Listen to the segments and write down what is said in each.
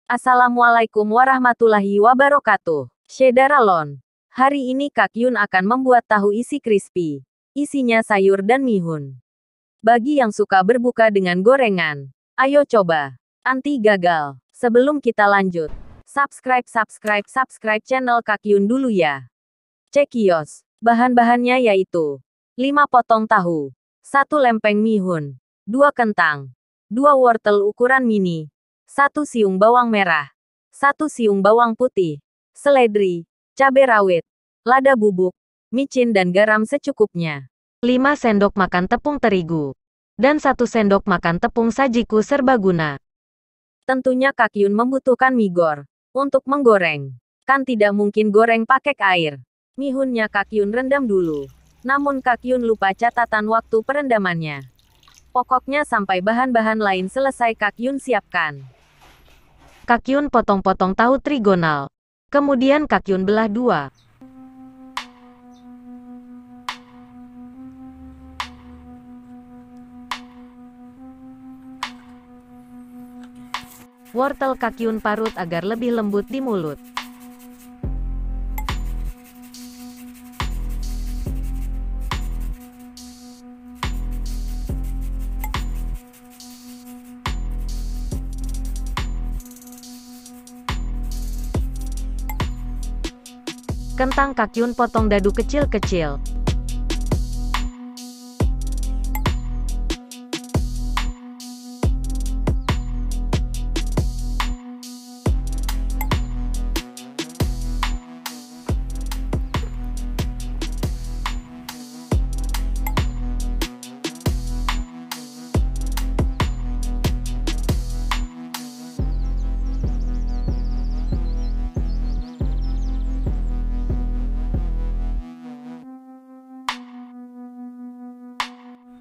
Assalamualaikum warahmatullahi wabarakatuh. Shedaralon. Hari ini Kak Yun akan membuat tahu isi crispy. Isinya sayur dan mihun. Bagi yang suka berbuka dengan gorengan, ayo coba. Anti gagal. Sebelum kita lanjut, subscribe channel Kak Yun dulu ya. Cekios. Bahan-bahannya yaitu 5 potong tahu, 1 lempeng mihun, 2 kentang, 2 wortel ukuran mini, 1 siung bawang merah, 1 siung bawang putih, seledri, cabai rawit, lada bubuk, micin dan garam secukupnya. 5 sendok makan tepung terigu. Dan 1 sendok makan tepung sajiku serbaguna. Tentunya Kak Yun membutuhkan migor untuk menggoreng. Kan tidak mungkin goreng pakai air. Mihunnya Kak Yun rendam dulu. Namun Kak Yun lupa catatan waktu perendamannya. Pokoknya sampai bahan-bahan lain selesai Kak Yun siapkan. Kak Yun potong-potong tahu trigonal. Kemudian Kak Yun belah 2. Wortel Kak Yun parut agar lebih lembut di mulut. Kentang Kak Yun potong dadu kecil-kecil.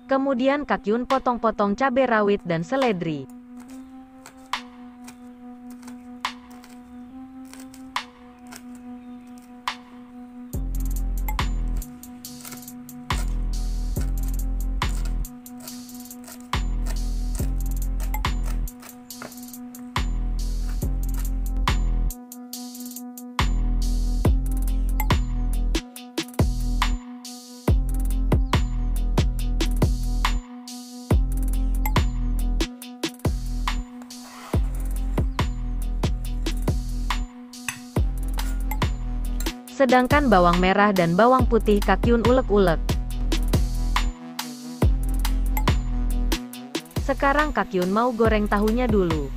Kemudian Kak Yun potong-potong cabai rawit dan seledri. Sedangkan bawang merah dan bawang putih Kak Yun ulek-ulek. Sekarang Kak Yun mau goreng tahunya dulu.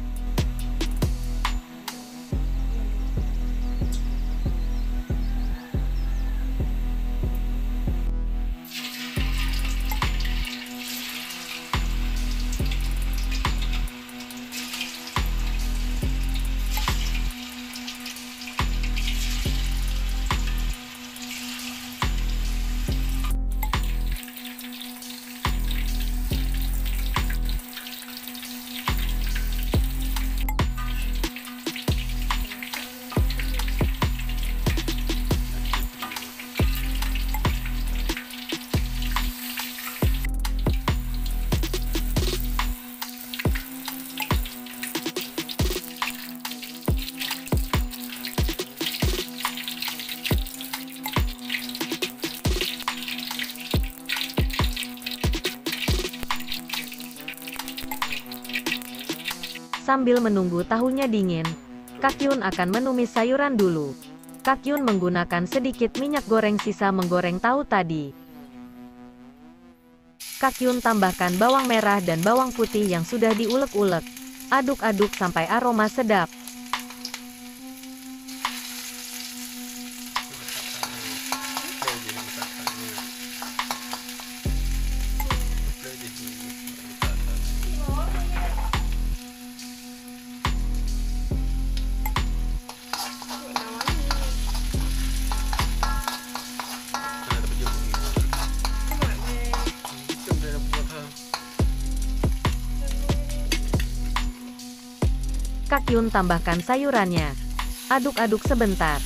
Sambil menunggu tahunya dingin, Kak Yun akan menumis sayuran dulu. Kak Yun menggunakan sedikit minyak goreng sisa menggoreng tahu tadi. Kak Yun tambahkan bawang merah dan bawang putih yang sudah diulek-ulek. Aduk-aduk sampai aroma sedap. Kak Yun tambahkan sayurannya. Aduk-aduk sebentar.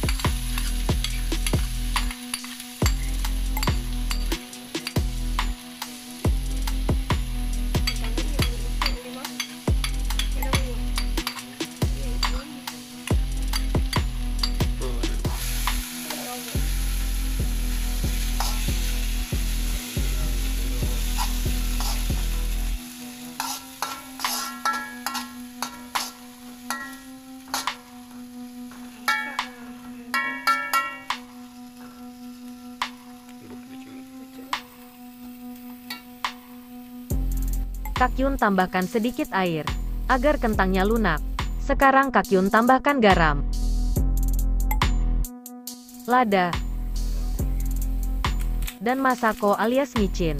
Kak Yun tambahkan sedikit air, agar kentangnya lunak. Sekarang Kak Yun tambahkan garam, lada, dan masako alias micin.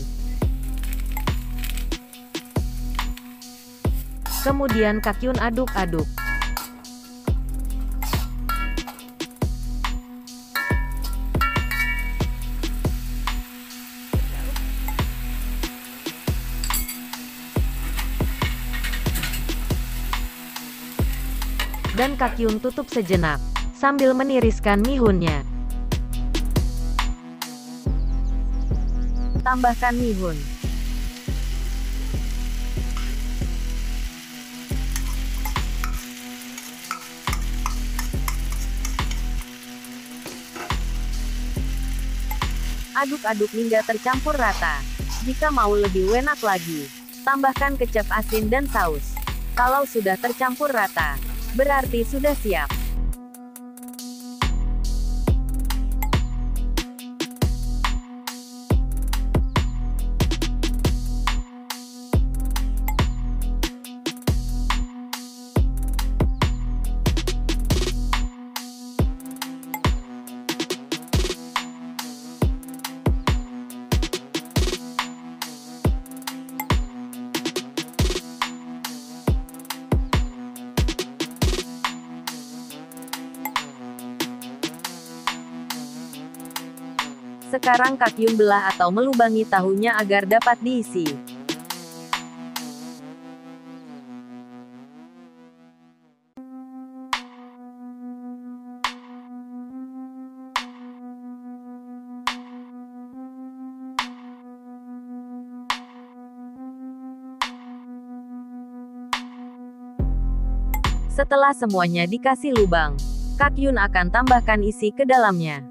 Kemudian Kak Yun aduk-aduk. Dan Kak Yun tutup sejenak, sambil meniriskan mihunnya. Tambahkan mihun. Aduk-aduk hingga tercampur rata. Jika mau lebih enak lagi, tambahkan kecap asin dan saus. Kalau sudah tercampur rata, berarti sudah siap. Sekarang Kak Yun belah atau melubangi tahunya agar dapat diisi. Setelah semuanya dikasih lubang, Kak Yun akan tambahkan isi ke dalamnya.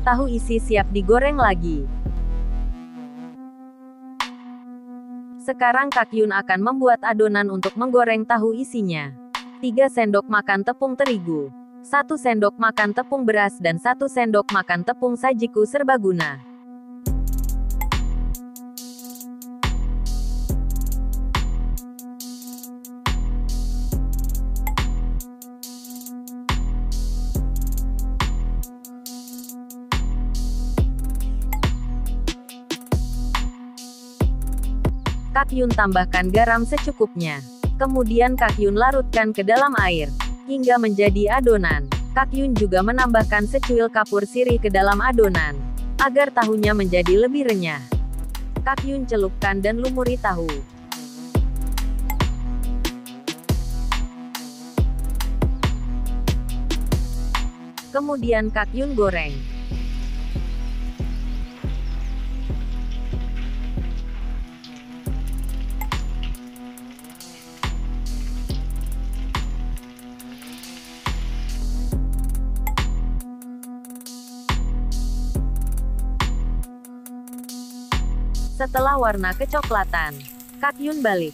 Tahu isi siap digoreng lagi. Sekarang Kak Yun akan membuat adonan untuk menggoreng tahu isinya. 3 sendok makan tepung terigu, 1 sendok makan tepung beras dan 1 sendok makan tepung sajiku serbaguna. Kak Yun tambahkan garam secukupnya. Kemudian Kak Yun larutkan ke dalam air, hingga menjadi adonan. Kak Yun juga menambahkan secuil kapur sirih ke dalam adonan, agar tahunya menjadi lebih renyah. Kak Yun celupkan dan lumuri tahu. Kemudian Kak Yun goreng. Setelah warna kecoklatan, Kak Yun balik.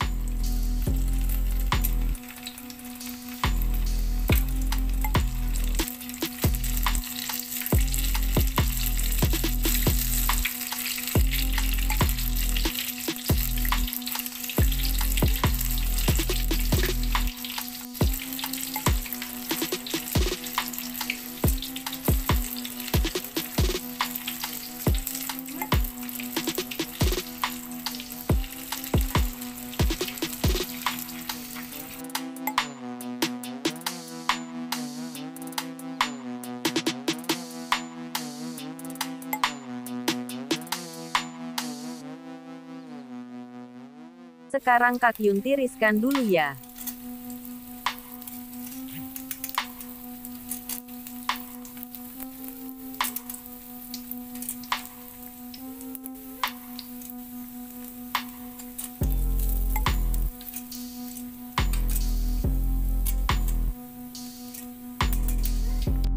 Sekarang Kak Yun tiriskan dulu ya.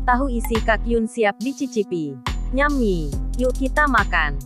Tahu isi Kak Yun siap dicicipi. Nyami, yuk kita makan.